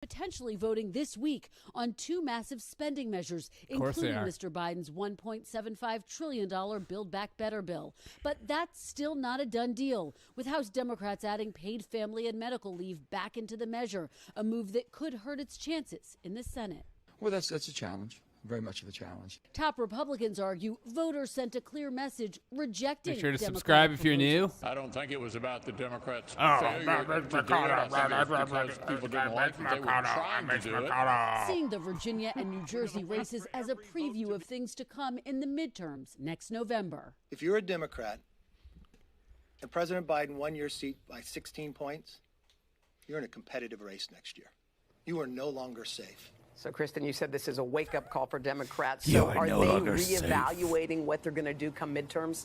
Potentially voting this week on two massive spending measures, including Mr. Biden's $1.75 trillion Build Back Better bill. But that's still not a done deal, with House Democrats adding paid family and medical leave back into the measure, a move that could hurt its chances in the Senate. Well, that's a challenge. Very much of a challenge. Top Republicans argue voters sent a clear message rejecting. Make sure to subscribe if you're new. I don't think it was about the Democrats' failure to do it. I think it was because people didn't like that they were trying to do it. Seeing the Virginia and New Jersey races as a preview of things to come in the midterms next November. If you're a Democrat and President Biden won your seat by 16 points, you're in a competitive race next year. You are no longer safe. So, Kristen, you said this is a wake-up call for Democrats. So are they reevaluating what they're going to do come midterms?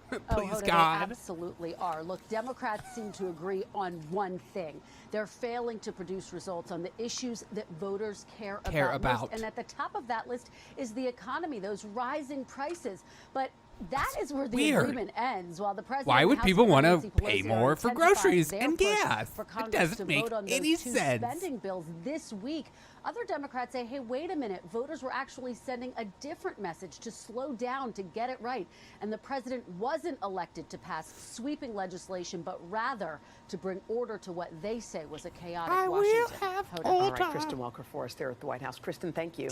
Please, God. They absolutely are. Look, Democrats seem to agree on one thing. They're failing to produce results on the issues that voters care about. Most. And at the top of that list is the economy, those rising prices. But that is where the agreement ends. While the president Why would people want to pay more for groceries and gas? It doesn't make any sense. Spending bills this week. Other Democrats say, hey, wait a minute. Voters were actually sending a different message to slow down, to get it right. And the president wasn't elected to pass sweeping legislation, but rather to bring order to what they say was a chaotic Washington. All right, Kristen Welker for us there at the White House. Kristen, thank you.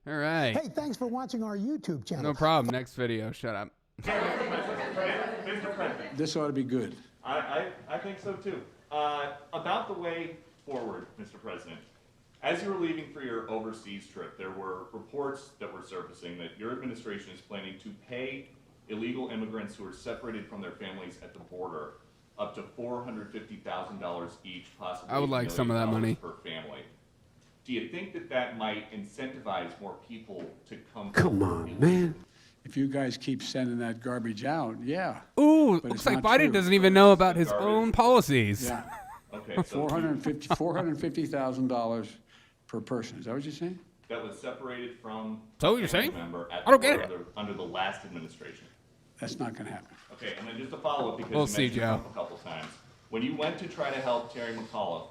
All right. Hey, thanks for watching our YouTube channel. No problem. Next video. Shut up. Mr. President. This ought to be good. I think so too. About the way forward, Mr. President, as you were leaving for your overseas trip, there were reports that were surfacing that your administration is planning to pay illegal immigrants who are separated from their families at the border up to $450,000 each, possibly I would like some of that money per family. Do you think that that might incentivize more people to come? Come on, man. If you guys keep sending that garbage out, yeah. Ooh, looks like Biden doesn't even know about his own policies. Yeah. Okay. So $450,000 per person. Is that what you're saying? That was separated from. So you're saying? I don't get it. Under the last administration. That's not going to happen. Okay, and then just a follow-up because We'll you see, mentioned Joe. Trump a couple times. When you went to try to help Terry McAuliffe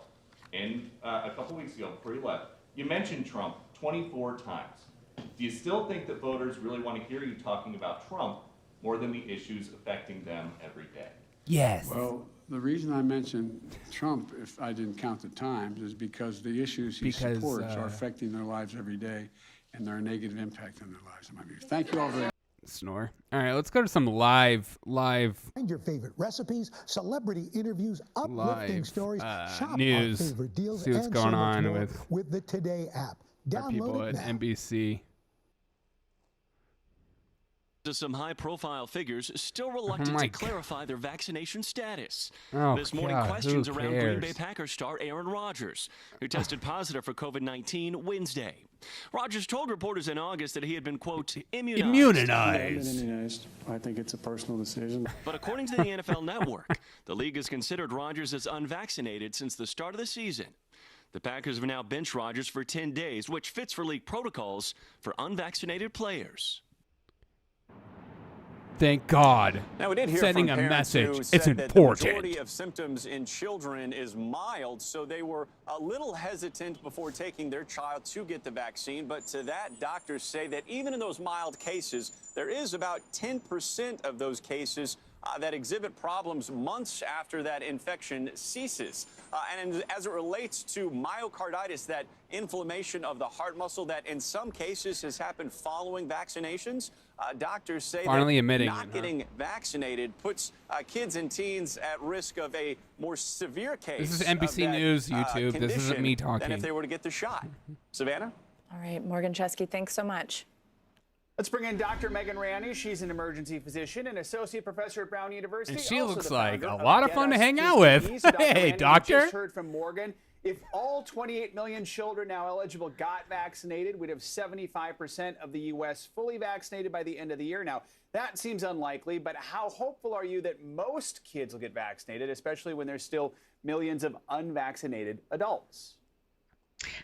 in a couple weeks ago before you left, you mentioned Trump 24 times. Do you still think that voters really want to hear you talking about Trump more than the issues affecting them every day? Yes. Well, the reason I mentioned Trump, if I didn't count the times, is because the issues he supports are affecting their lives every day, and they're a negative impact on their lives, in my view. Thank you all very much. Snore. All right, let's go to some live. Find your favorite recipes, celebrity interviews, uplifting stories, shop news. our favorite deals, See what's and going so much on more with the Today app. our people Download at it now. NBC. Some high-profile figures still reluctant to clarify their vaccination status. This morning, questions around Green Bay Packers star Aaron Rodgers, who tested positive for COVID-19 Wednesday. Rodgers told reporters in August that he had been, quote, immunized. I think it's a personal decision. But according to the NFL Network, the league has considered Rodgers as unvaccinated since the start of the season. The Packers have now benched Rodgers for 10 days, which fits for league protocols for unvaccinated players. Thank God. Now, we did hear sending from a parents message. who It's said that important. the majority of symptoms in children is mild, so they were a little hesitant before taking their child to get the vaccine. But to that, doctors say that even in those mild cases, there is about 10% of those cases that exhibit problems months after that infection ceases. And as it relates to myocarditis, that inflammation of the heart muscle that in some cases has happened following vaccinations, doctors say that not getting vaccinated puts kids and teens at risk of a more severe case. This is NBC News, YouTube. This isn't me talking. Than if they were to get the shot. Savannah? All right, Morgan Chesky, thanks so much. Let's bring in Dr. Megan Rani. She's an emergency physician and associate professor at Brown University. And she looks like a lot of fun to hang out with. Hey, doctor. Just heard from Morgan. If all 28 million children now eligible got vaccinated, we'd have 75% of the U.S. fully vaccinated by the end of the year. Now, that seems unlikely, but how hopeful are you that most kids will get vaccinated, especially when there's still millions of unvaccinated adults?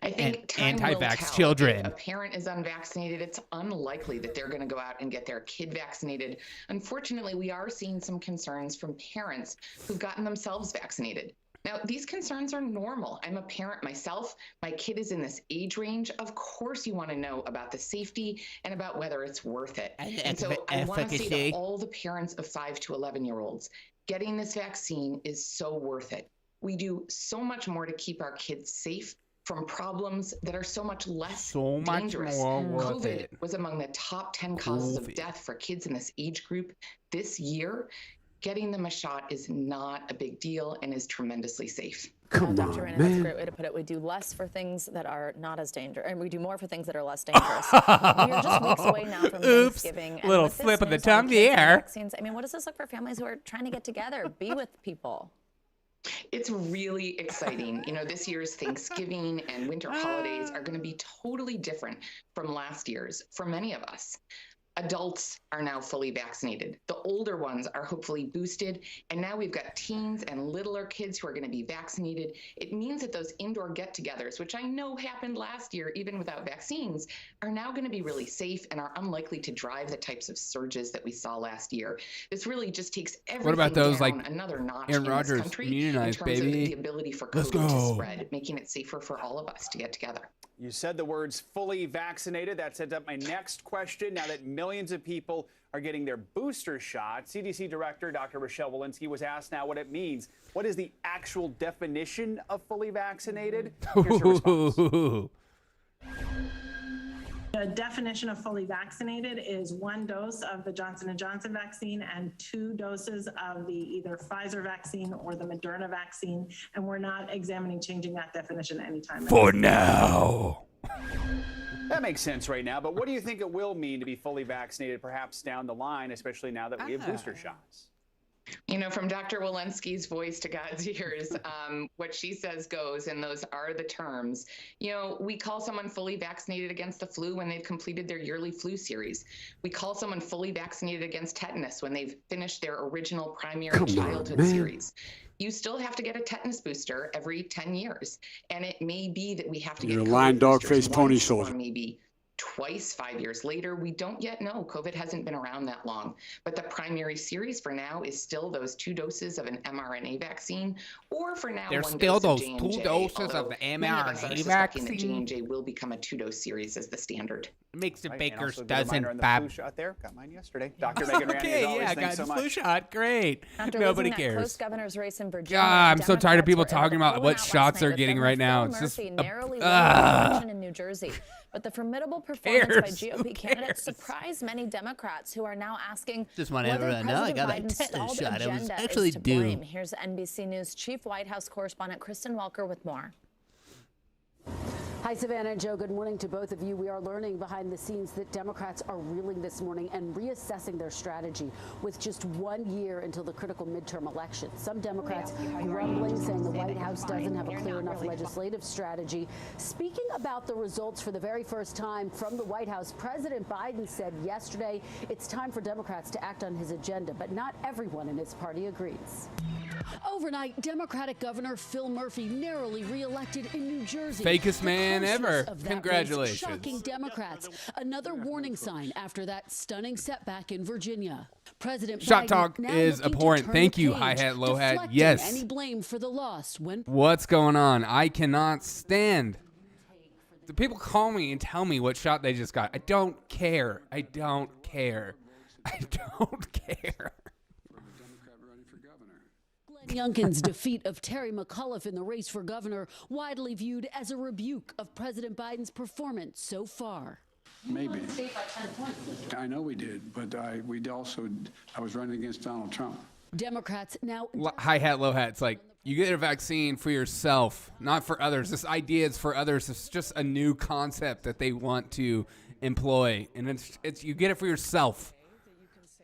I think anti-vax children. If a parent is unvaccinated, it's unlikely that they're going to go out and get their kid vaccinated. Unfortunately, we are seeing some concerns from parents who've gotten themselves vaccinated. Now, these concerns are normal. I'm a parent myself. My kid is in this age range. Of course, you want to know about the safety and about whether it's worth it. And so I want to say to all the parents of 5 to 11-year-olds, getting this vaccine is so worth it. We do so much more to keep our kids safe from problems that are so much less dangerous. COVID was among the top 10 causes of death for kids in this age group this year. Getting them a shot is not a big deal and is tremendously safe. Dr. Rainer, that's a great way to put it. We do less for things that are not as dangerous, and we do more for things that are less dangerous. We are just weeks away now from Thanksgiving. And little slip of the tongue there. Vaccines, I mean, what does this look for families who are trying to get together, be with people? It's really exciting. You know, this year's Thanksgiving and winter holidays are going to be totally different from last year's for many of us. Adults are now fully vaccinated. The older ones are hopefully boosted. And now we've got teens and littler kids who are going to be vaccinated. It means that those indoor get-togethers, which I know happened last year, even without vaccines, are now going to be really safe and are unlikely to drive the types of surges that we saw last year. This really just takes everything what about those, down like another notch Aaron in Rodgers, this country immunized, in terms baby. of the ability for COVID to spread, making it safer for all of us to get together. You said the words fully vaccinated. That sets up my next question. Now that millions of people are getting their booster shot, CDC Director Dr. Rochelle Walensky was asked now what it means. What is the actual definition of fully vaccinated? Here's her response. The definition of fully vaccinated is 1 dose of the Johnson & Johnson vaccine and 2 doses of the either Pfizer vaccine or the Moderna vaccine. And we're not examining changing that definition anytime. For now. That makes sense right now, but what do you think it will mean to be fully vaccinated perhaps down the line, especially now that we have booster shots? You know, from Dr. Walensky's voice to God's ears, what she says goes, and those are the terms. You know, we call someone fully vaccinated against the flu when they've completed their yearly flu series. We call someone fully vaccinated against tetanus when they've finished their original primary childhood series. You still have to get a tetanus booster every 10 years. And it may be that we have to get a lying dog boosters face pony once soldier. or maybe twice 5 years later. We don't yet know. COVID hasn't been around that long. But the primary series for now is still those 2 doses of an mRNA vaccine, or for now, There's 1 still dose those of 2 J&J, doses of the many of us are mRNA suspecting that vaccine. J&J will become a 2-dose series as the standard. It makes the baker's And also a reminder on dozen the fab. flu shot there. Got mine yesterday. Dr. Megan Rani, as always, yeah, I thanks got so the flu much. shot. Great. After Nobody losing that cares. close governor's race in Virginia, God, I'm so tired of people Democrats were able talking to about pull what one out shots last they're night getting with right now. Phil It's just Murphy narrowly winning the election in New Jersey. But the formidable performance by cares? GOP Who candidates cares? surprised many Democrats who are now asking Just want whether everyone to know I President got a Biden's tetanus stalled shot. I was agenda actually is to due. blame. Here's NBC News Chief White House correspondent Kristen Welker with more. Hi, Savannah and Joe. Good morning to both of you. We are learning behind the scenes that Democrats are reeling this morning and reassessing their strategy with just 1 year until the critical midterm election. Some Democrats grumbling, saying the White House doesn't have a clear enough legislative strategy. Speaking about the results for the very first time from the White House, President Biden said yesterday it's time for Democrats to act on his agenda, but not everyone in his party agrees. Overnight, Democratic Governor Phil Murphy narrowly reelected in New Jersey. Fakest man The ever. closeness of that Congratulations. race shocking Democrats. Another warning sign after that stunning setback in Virginia. President Shot Biden talk now is looking to abhorrent. turn Thank the you, page, hi-hat, low-hat. deflecting Yes. any blame for the loss when What's going on? I cannot stand. The people call me and tell me what shot they just got. I don't care. I don't care. I don't care. Youngkin's defeat of Terry McAuliffe in the race for governor, widely viewed as a rebuke of President Biden's performance so far. Maybe. I know we did, but I was running against Donald Trump. Democrats now Hi-hat, low-hat. It's like, you get a vaccine for yourself, not for others. This idea is for others. It's just a new concept that they want to employ. And it's you get it for yourself.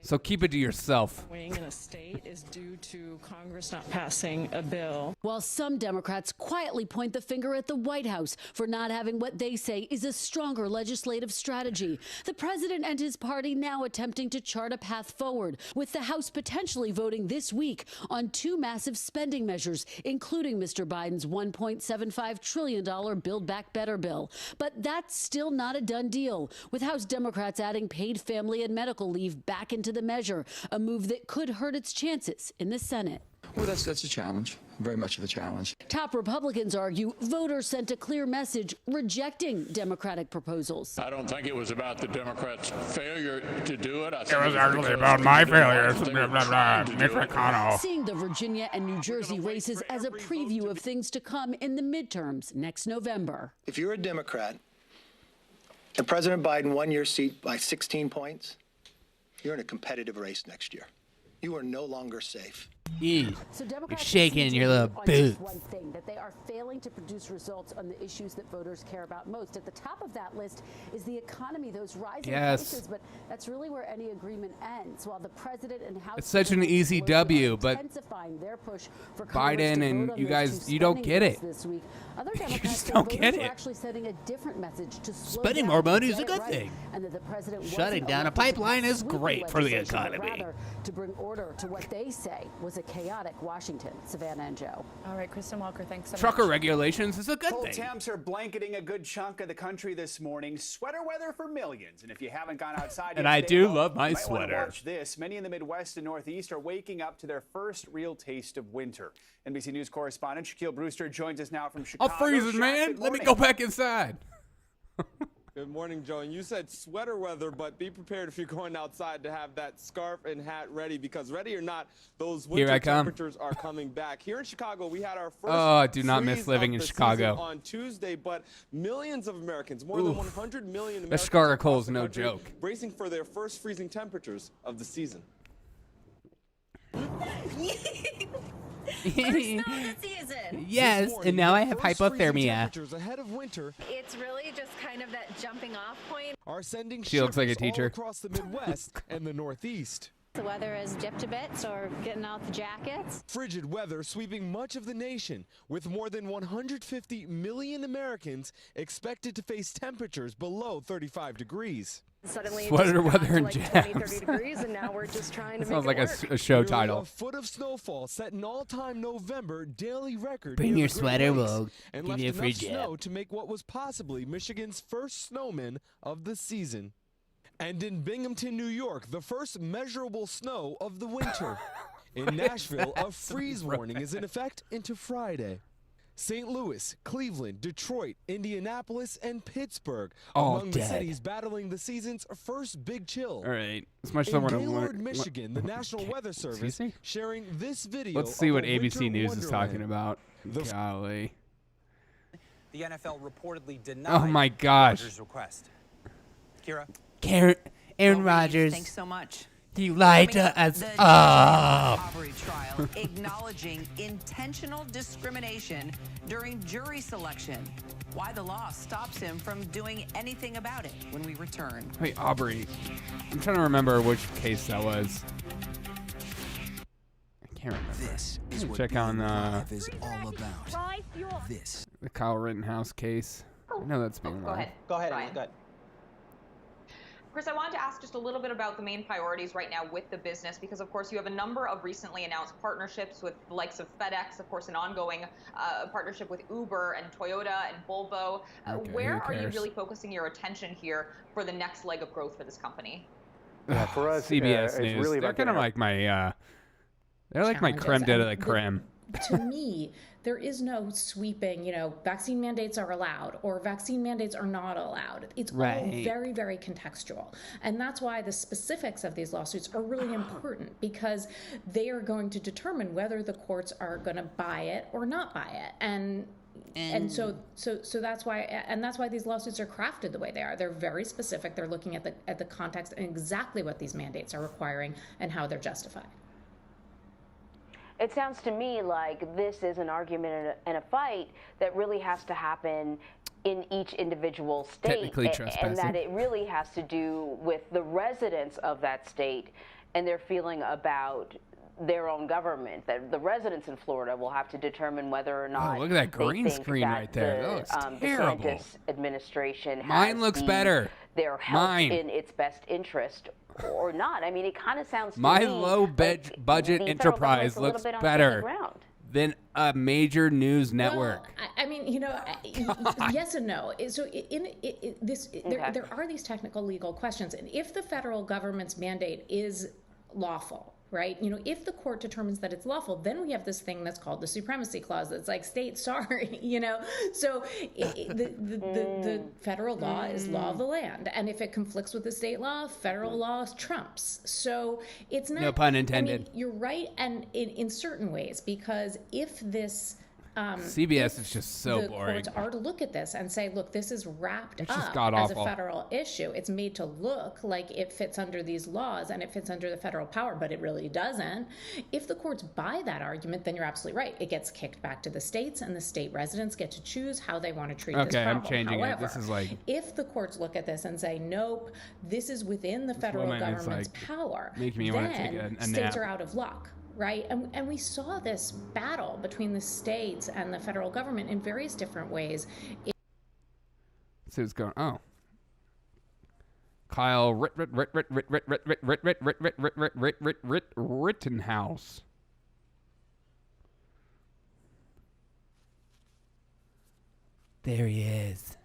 So keep it to yourself. Weighing in a state is due to Congress not passing a bill. While some Democrats quietly point the finger at the White House for not having what they say is a stronger legislative strategy, the president and his party now attempting to chart a path forward, with the House potentially voting this week on 2 massive spending measures, including Mr. Biden's $1.75 trillion Build Back Better bill. But that's still not a done deal, with House Democrats adding paid family and medical leave back into the measure, a move that could hurt its chances in the Senate. Well, that's a challenge, very much of the challenge. Top Republicans argue voters sent a clear message rejecting Democratic proposals. I don't think it was about the Democrats' failure to do it. It was actually about my failure. Blah, blah, blah. Mitch McConnell. Seeing the Virginia and New Jersey races as a preview of things to come in the midterms next November. If you're a Democrat and President Biden won your seat by 16 points, you're in a competitive race next year. You are no longer safe. You're shaking your little boots. One thing, that they are failing to produce results on the issues that voters care about most. At the top of that list is the economy, those rising prices, but that's really where any agreement ends. While the president and House It's such an easy W, but their push for Biden and you guys, you don't get it. This week. Other You Democrats just don't get it. are actually sending a different message to slow Spending down more money and is a get good it right, thing. and that the president Shutting wasn't down a elected to pipeline is sweep great for the legislation, but economy. rather to bring order to what they say was a chaotic Washington. Savannah and Joe. All right, Kristen Walker, thanks so much. Trucker regulations is a good Cold thing. temps are blanketing a good chunk of the country this morning. Sweater weather for millions. And if you haven't gone outside, And yet I today, do well, love my you might wanna sweater. Watch this. Many in the Midwest and Northeast are waking up to their first real taste of winter. NBC News correspondent Shaquille Brewster joins us now from Chicago. I'll freeze it, Shaq, man. good Let me morning. go back inside. Good morning, Joe. And you said sweater weather, but be prepared if you're going outside to have that scarf and hat ready, because ready or not, those winter temperatures are coming back. Here in Chicago, we had our first Oh, I do not miss freeze living of in the Chicago. season on Tuesday, but millions of Americans, more than 100 million That Americans Chicago across cold is the no country, joke. bracing for their first freezing temperatures of the season. First snow of the season. Yes, and now I have hypothermia. Temperatures ahead of winter It's really just kind of that jumping off point. are sending She looks like a shivers all teacher. across the Midwest and the Northeast. The weather has dipped a bit, so we're getting out the jackets. Frigid weather sweeping much of the nation, with more than 150 million Americans expected to face temperatures below 35 degrees. Suddenly Sweater it just got weather to and like jams. 20, 30 degrees, and now we're just trying to That sounds make like it work. a show Nearly title. A foot of snowfall set an all-time November daily record. Bring near your the Great sweater, Lakes, we'll and give left you a enough free jab. snow to make what was possibly Michigan's first snowman of the season. And in Binghamton, New York, the first measurable snow of the winter. In Nashville, a freeze warning is in effect into Friday. St. Louis, Cleveland, Detroit, Indianapolis, and Pittsburgh All among the dead. cities battling the season's first big chill. All right. As much as I In want to Gaylord, learn. Michigan, the National Weather Service sharing this video. Let's see of what a ABC winter News is talking wonderland. about. Golly. The NFL reportedly denied Oh my gosh. Rodgers' request. Kira? Aaron Rodgers. Thanks so much. You lied to us. The Oh. Aubrey trial acknowledging intentional discrimination during jury selection. Why the law stops him from doing anything about it when we return. Wait, Aubrey. I'm trying to remember which case that was. I can't remember. This is what Check on being alive is all about. This. the Kyle Rittenhouse case. I know that's being live. Go ahead, Ryan. Go ahead. Chris, I wanted to ask just a little bit about the main priorities right now with the business, because of course you have a number of recently announced partnerships with the likes of FedEx, of course an ongoing partnership with Uber and Toyota and Volvo. Okay, Where who are you cares? really focusing your attention here for the next leg of growth for this company? Yeah, for us, CBS it's News. really They're about kind of getting like my. They're like my creme de la creme. To me, there is no sweeping, vaccine mandates are allowed or vaccine mandates are not allowed. It's all Right. very, very contextual. And that's why the specifics of these lawsuits are really important, because they are going to determine whether the courts are going to buy it or not buy it. And so that's why these lawsuits are crafted the way they are. They're very specific. They're looking at the context and exactly what these mandates are requiring and how they're justified. It sounds to me like this is an argument and a fight that really has to happen in each individual state, Technically and trespassing. that it really has to do with the residents of that state and their feeling about their own government. That the residents in Florida will have to determine whether or not look at that they green think screen that right there. The, That looks the terrible. DeSantis administration Mine has looks better. their health Mine. in its best interest or not. I mean, it kind of sounds to My me low budget the federal enterprise government's a little looks bit on better shaky ground. than a major news network. I mean, yes and no. So there are these technical legal questions, and if the federal government's mandate is lawful, right? If the court determines that it's lawful, then we have this thing that's called the supremacy clause. That's like, state, sorry, So the federal law is law of the land, and if it conflicts with the state law, federal law trumps. So it's not. No pun intended. You're right, and in certain ways, because if this. CBS is just so the boring. Courts are to look at this and say, look, this is wrapped It's just up god-awful. as a federal issue. It's made to look like it fits under these laws and it fits under the federal power, but it really doesn't. If the courts buy that argument, then you're absolutely right. It gets kicked back to the states, and the state residents get to choose how they want to treat this problem. I'm changing However, it. This is like... if the courts look at this and say, nope, this is within the federal government's power, then states are out of luck. Right? And we saw this battle between the states and the federal government in various different ways. So it's going, Kyle Rittenhouse. There he is.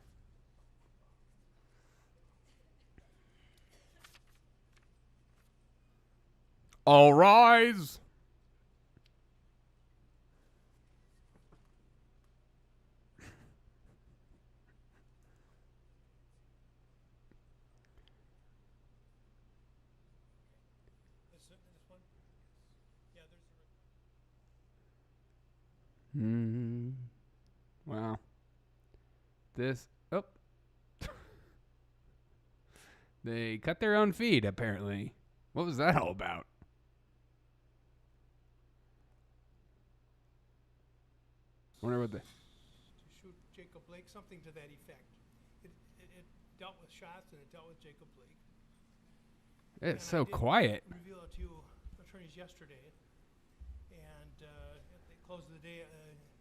All rise. Wow. They cut their own feed, apparently. What was that all about? I wonder what the... To shoot Jacob Blake, something to that effect. It dealt with shots and it dealt with Jacob Blake. It's so quiet. I revealed it to you attorneys yesterday, and they closed the day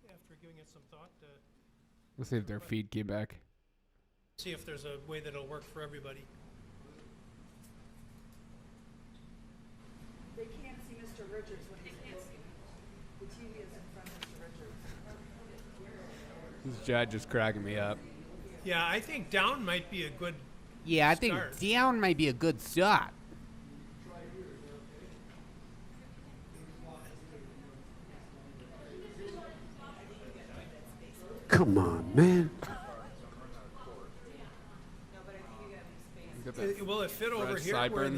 after giving it some thought. Let's see if their feed came back. See if there's a way that'll work for everybody. They can't see Mr. Richards when he's looking. The TV is in front of Mr. Richards. This judge is cracking me up. Yeah, I think down might be a good Yeah, I start. think down might be a good shot. Come on, man. Will it fit over here where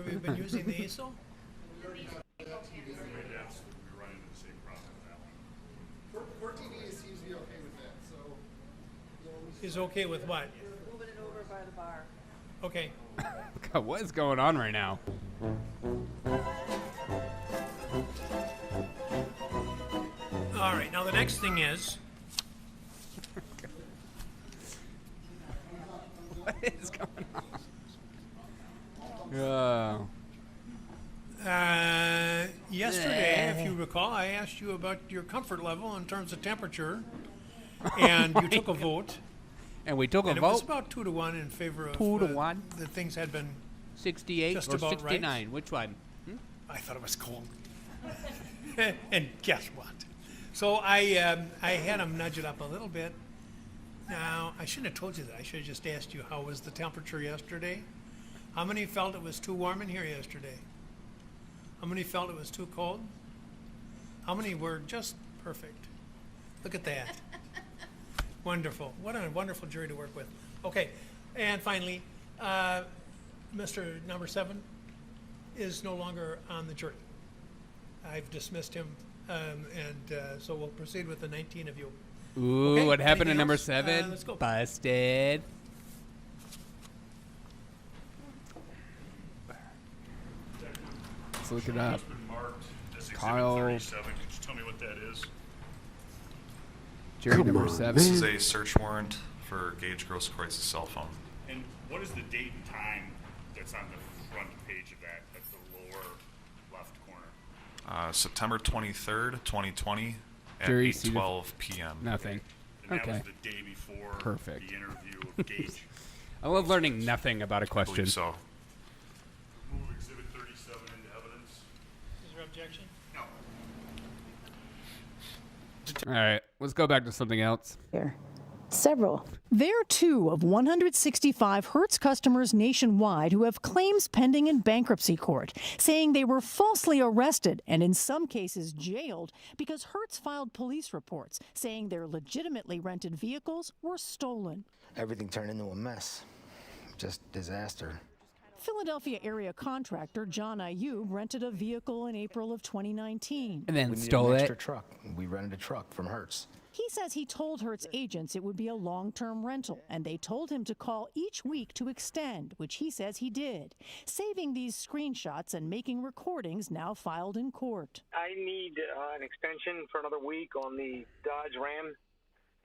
we've been using the easel? Is okay with what? Moving it over by the bar. Okay. God, what is going on right now? All right. Now the next thing is. What is going on? Yesterday, if you recall, I asked you about your comfort level in terms of temperature, and you took a vote. And we took a vote. It was about 2-1 in favor of 2-1. That things had been 68 just or about 69. right. Which one? I thought it was cold. And guess what? So I had him nudge it up a little bit. Now, I shouldn't have told you that. I should have just asked you how was the temperature yesterday. How many felt it was too warm in here yesterday? How many felt it was too cold? How many were just perfect? Look at that. Wonderful. What a wonderful jury to work with. Okay, and finally, Mr. Number 7 is no longer on the jury. I've dismissed him, so we'll proceed with the 19 of you. Ooh, Okay, what happened to anything number else? 7? Let's go. Busted. Let's look it up. Kyle. 37. Could you tell me what that is? Jury number 7. This is a search warrant for Gage Grosskreuz's cell phone. And what is the date and time that's on the front page of that at the lower left corner? September 23rd, 2020 at Jury 8:12 p.m. Nothing. And Okay. that was the day before Perfect. the interview of Gage. I love learning nothing about a question. So. Move Exhibit 37 into evidence. Is there objection? No. All right, let's go back to something else. Here. several. There are 2 of 165 Hertz customers nationwide who have claims pending in bankruptcy court, saying they were falsely arrested and in some cases jailed because Hertz filed police reports saying their legitimately rented vehicles were stolen. Everything turned into a mess. Just disaster. Philadelphia area contractor John Ayub rented a vehicle in April of 2019. And then we stole an it. Extra truck. We rented a truck from Hertz. He says he told Hertz agents it would be a long-term rental, and they told him to call each week to extend, which he says he did, saving these screenshots and making recordings now filed in court. I need an extension for another week on the Dodge Ram.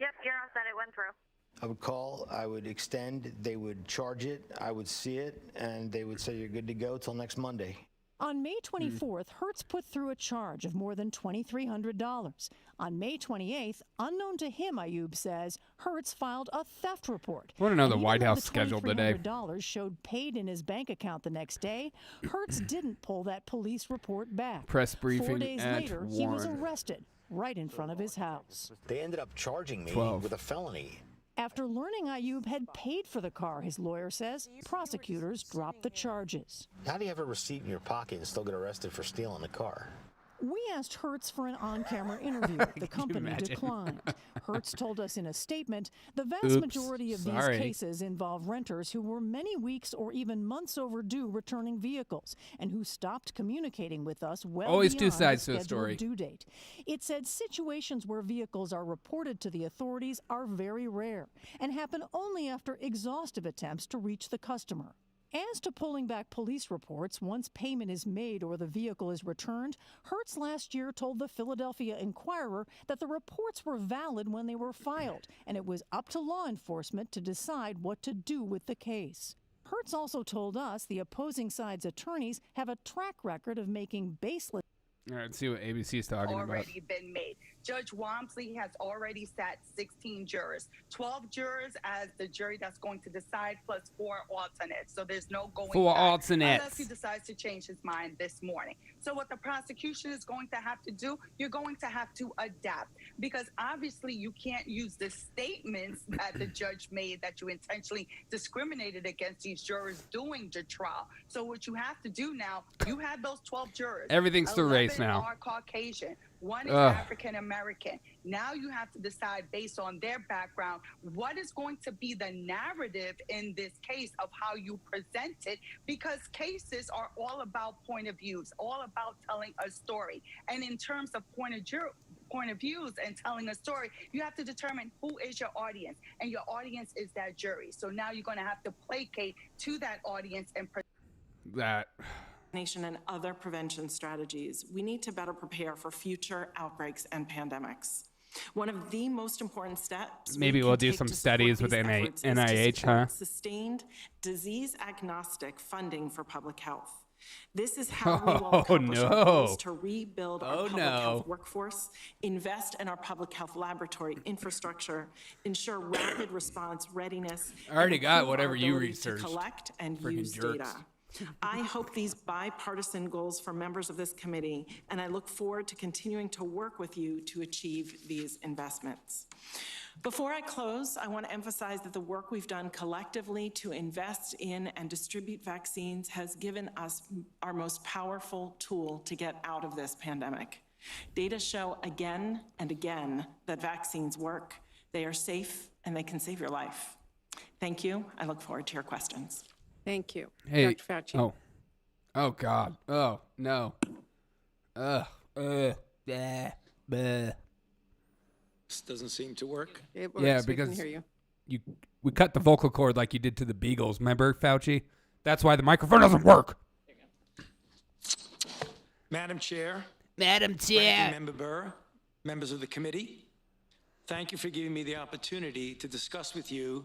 Yep, you're all set. It went through. I would call, I would extend, they would charge it, I would see it, and they would say you're good to go till next Monday. On May 24th, Hertz put through a charge of more than $2,300. On May 28th, unknown to him, Ayub says, Hertz filed a theft report. I want to know the And White even though House schedule today. The $2,300 showed paid in his bank account the next day. Hertz didn't pull that police report back. Press briefing 4 days at later, he was 1. arrested right in front of his house. They ended up charging me 12. with a felony. After learning Ayub had paid for the car, his lawyer says, prosecutors dropped the charges. How do you have a receipt in your pocket and still get arrested for stealing the car? We asked Hertz for an on-camera interview. The company declined. Hertz told us in a statement, the vast majority of these cases involve renters who were many weeks or even months overdue returning vehicles and who stopped communicating with us well Always beyond two sides the to a story. scheduled due date. It said situations where vehicles are reported to the authorities are very rare and happen only after exhaustive attempts to reach the customer. As to pulling back police reports once payment is made or the vehicle is returned, Hertz last year told the Philadelphia Inquirer that the reports were valid when they were filed, and it was up to law enforcement to decide what to do with the case. Hertz also told us the opposing side's attorneys have a track record of making baseless. All right, let's see what ABC's talking about. Already been made. Judge Wamsley has already sat 16 jurors, 12 jurors as the jury that's going to decide, plus 4 alternates. So there's no going 4 back alternates. unless he decides to change his mind this morning. So what the prosecution is going to have to do, you're going to have to adapt, because obviously you can't use the statements that the judge made that you intentionally discriminated against these jurors during the trial. So what you have to do now, you had those 12 jurors. Everything's through race now. Are Caucasian. 1 is African American. Now you have to decide based on their background what is going to be the narrative in this case of how you present it, because cases are all about point of views, all about telling a story. And in terms of point of views and telling a story, you have to determine who is your audience, and your audience is that jury. So now you're going to have to placate to that audience and that. And other prevention strategies, we need to better prepare for future outbreaks and pandemics. One of the most important steps maybe we'll do some studies with NIH, huh? Sustained disease-agnostic funding for public health. This is how we will accomplish our goals to rebuild our public health workforce, invest in our public health laboratory infrastructure, ensure rapid response readiness. I already got whatever you researched. To collect and use data. I hope these bipartisan goals for members of this committee, and I look forward to continuing to work with you to achieve these investments. Before I close, I want to emphasize that the work we've done collectively to invest in and distribute vaccines has given us our most powerful tool to get out of this pandemic. Data show again and again that vaccines work, they are safe, and they can save your life. Thank you. I look forward to your questions. Thank you. Hey, Dr. Fauci. Oh God. Oh no. Bleh. This doesn't seem to work. It works. Yeah, We because can hear you. we cut the vocal cord like you did to the Beagles. Remember, Fauci? That's why the microphone doesn't work. Madam Chair. Madam Chair. Ranking Member Burr, members of the committee, thank you for giving me the opportunity to discuss with you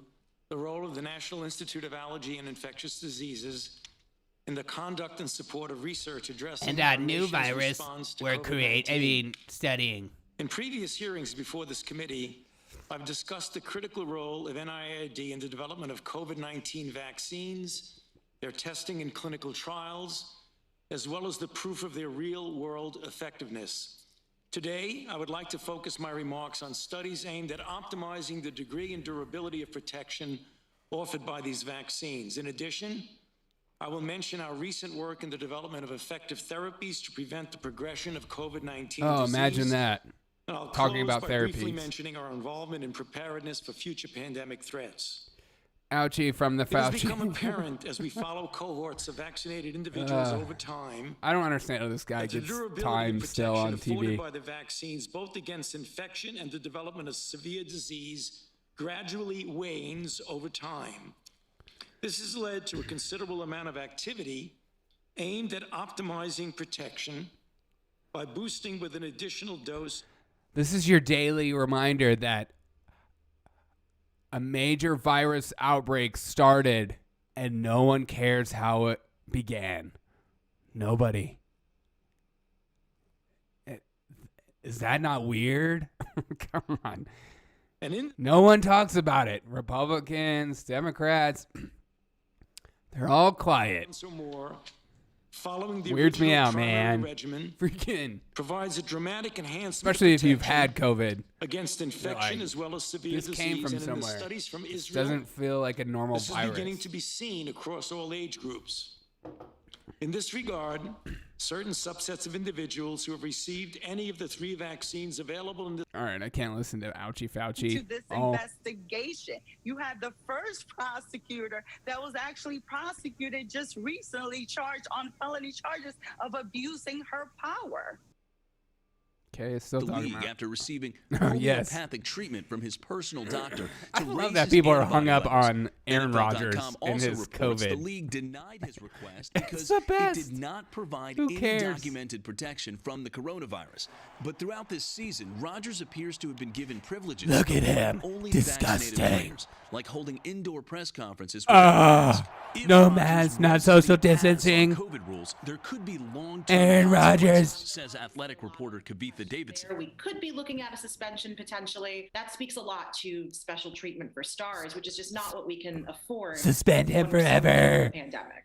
the role of the National Institute of Allergy and Infectious Diseases in the conduct and support of research addressing And our a new nation's virus response to we're COVID-19. studying. In previous hearings before this committee, I've discussed the critical role of NIAID in the development of COVID-19 vaccines, their testing and clinical trials, as well as the proof of their real-world effectiveness. Today, I would like to focus my remarks on studies aimed at optimizing the degree and durability of protection offered by these vaccines. In addition, I will mention our recent work in the development of effective therapies to prevent the progression of COVID-19 Oh, disease. imagine that. And I'll Talking close about by briefly therapies. mentioning our involvement in preparedness for future pandemic threats. Ouchie from the It has Fauci. become apparent as we follow cohorts of vaccinated individuals over time. I don't understand how this guy that the gets durability time and still on protection afforded TV. by the vaccines, both against infection and the development of severe disease, gradually wanes over time. This has led to a considerable amount of activity aimed at optimizing protection by boosting with an additional dose. This is your daily reminder that a major virus outbreak started and no one cares how it began. Nobody. Is that not weird? Come on. No one talks about it. Republicans, Democrats, they're all quiet. Or more, following the Weirds me original out, primary man. regimen, Freaking. provides a dramatic enhancement, Especially of if you've protection had COVID. against infection as well as severe This disease. came from and in the somewhere. studies from This Israel, doesn't feel like a normal this is virus. beginning to be seen across all age groups. In this regard, certain subsets of individuals who have received any of the 3 vaccines available in the All right, I can't listen to Ouchie Fauci. To this Oh. investigation. You had the first prosecutor that was actually prosecuted just recently, charged on felony charges of abusing her power. Okay, it's still the talking league about. after receiving Yes. homeopathic treatment from his personal doctor. I to love raise that his people are antibody hung up levels. on Aaron Rodgers NFL.com and also his reports COVID. The league denied his request because the it best. did not provide Who any cares? documented protection from the coronavirus. But throughout this season, Rodgers appears to have been given privileges. Look that at afford him. Only Disgusting. vaccinated players, like holding indoor press conferences. without masks. If No Rodgers masks, not wants to social be passed on distancing. COVID rules, there could be long-term Aaron consequences, Rodgers. says athletic reporter Kavitha Davidson. We could be looking at a suspension potentially. That speaks a lot to special treatment for stars, which is just not what we can afford. Suspend him when we're still forever. in the Pandemic.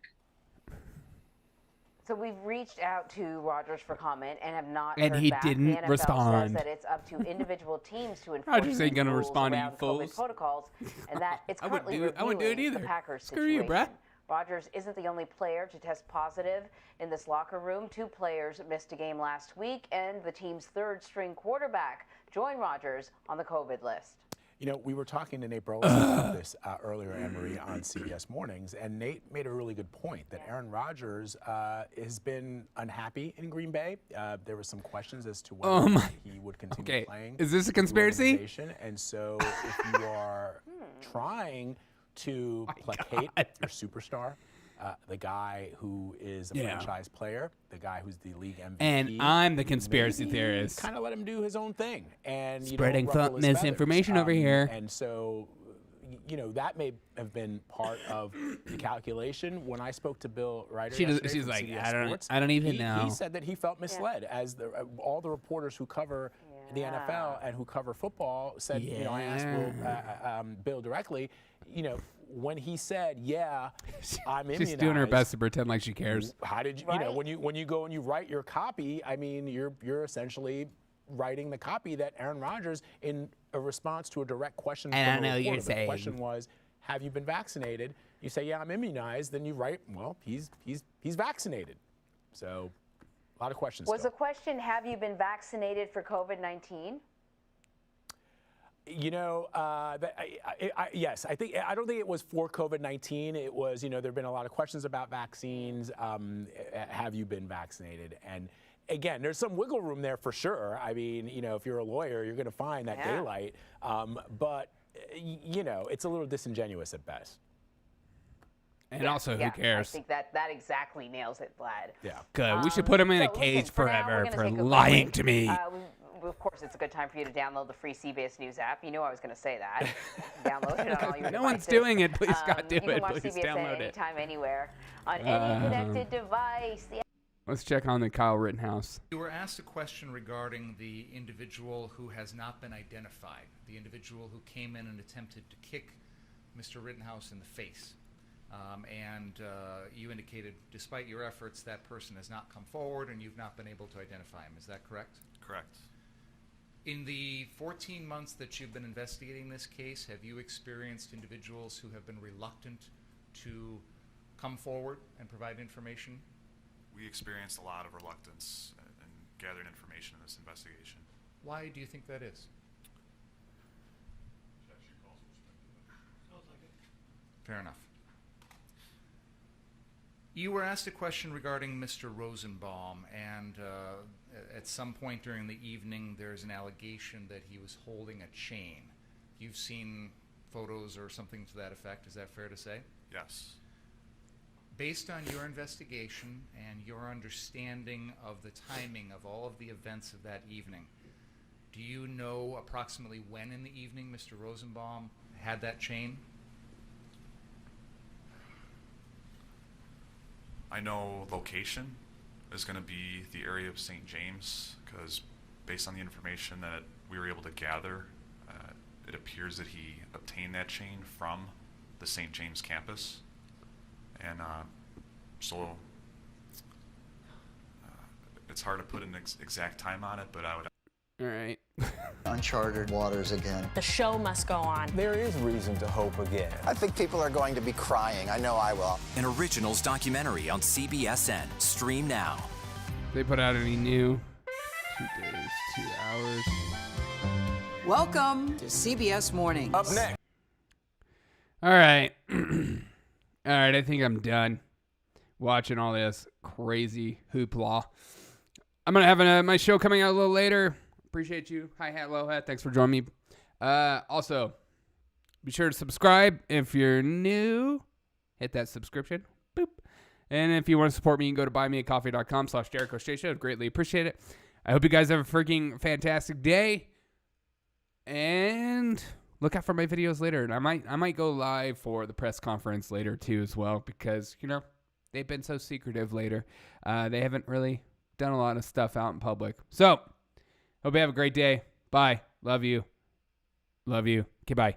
So we've reached out to Rodgers for comment and have not And heard he back. didn't the NFL respond. says that it's up to individual teams to enforce Rodgers ain't these gonna rules respond to you around fools. COVID protocols, and that it's I wouldn't currently do- I wouldn't do it reviewing the either. Packers Screw you, situation. bruh. Rodgers isn't the only player to test positive in this locker room. 2 players missed a game last week, and the team's third-string quarterback joined Rodgers on the COVID list. You know, we were talking to Nate Burleson about this earlier, Emery, on CBS Mornings, and Nate made a really good point that Aaron Rodgers has been unhappy in Green Bay. There were some questions as to whether he would continue playing. Is this a with the conspiracy? organization. And so if you are trying to placate your superstar, the guy who is a franchise player, the guy who's the league MVP. And I'm the conspiracy theorist. Kind of let him do his own thing. And Spreading you don't ruffle his misinformation feathers. over here. And so, you know, that may have been part of the calculation. When I spoke to Bill Ryder yesterday she's from like, CBS Sports, I don't even he know. He said that he felt misled, as all the reporters who cover the NFL and who cover football said. You know, I asked Bill directly. You know, when he said, I'm immunized. She's doing her best to pretend like she cares. How did you, you know, when you go and you write your copy, I mean, you're essentially writing the copy that Aaron Rodgers, in a response to a direct question from a reporter, the question was, have you been vaccinated? You say, I'm immunized. Then you write, well, he's vaccinated. So a lot of questions. Was the question, have you been vaccinated for COVID-19? You know, yes, I don't think it was for COVID-19. It was, you know, there have been a lot of questions about vaccines. Have you been vaccinated? And again, there's some wiggle room there for sure. I mean, you know, if you're a lawyer, you're going to find that daylight. But, you know, it's a little disingenuous at best. And also, who cares? I think that exactly nails it, Vlad. Yeah. Good. We should put him in a cage forever for lying to me. Of course, it's a good time for you to download the free CBS News app. You know I was going to say that. Download it on all your devices. No one's doing it. Please, God, do you can it. watch Please CBS download it. anytime, anywhere, on any connected device. Let's check on the Kyle Rittenhouse. You were asked a question regarding the individual who has not been identified, the individual who came in and attempted to kick Mr. Rittenhouse in the face. You indicated, despite your efforts, that person has not come forward and you've not been able to identify him. Is that correct? Correct. In the 14 months that you've been investigating this case, have you experienced individuals who have been reluctant to come forward and provide information? We experienced a lot of reluctance in gathering information in this investigation. Why do you think that is? Fair enough. You were asked a question regarding Mr. Rosenbaum, and at some point during the evening, there's an allegation that he was holding a chain. You've seen photos or something to that effect, is that fair to say? Yes. Based on your investigation and your understanding of the timing of all of the events of that evening, do you know approximately when in the evening Mr. Rosenbaum had that chain? I know location is going to be the area of St. James, because based on the information that we were able to gather, it appears that he obtained that chain from the St. James campus. And so it's hard to put an exact time on it, but I would. All right. Uncharted waters again. The show must go on. There is reason to hope again. I think people are going to be crying. I know I will. An Originals documentary on CBSN. Stream now. They put out any new 2 days, 2 hours. Welcome to CBS Mornings. Up next. All right. All right, I think I'm done watching all this crazy hoopla. I'm going to have my show coming out a little later. Appreciate you. Hi hat, low hat. Thanks for joining me. Also, be sure to subscribe if you're new. Hit that subscription. Boop. And if you want to support me, you can go to buymeacoffee.com/JerichoShea. I'd greatly appreciate it. I hope you guys have a freaking fantastic day. And look out for my videos later. And I might go live for the press conference later too as well, because, you know, they've been so secretive later. They haven't really done a lot of stuff out in public. So, hope you have a great day. Bye. Love you. Love you. Okay, bye.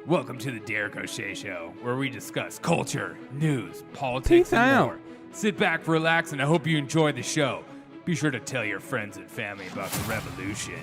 Welcome to the Derek O'Shea Show, where we discuss culture, news, politics, and more. Sit back, relax, and I hope you enjoy the show. Be sure to tell your friends and family about the revolution.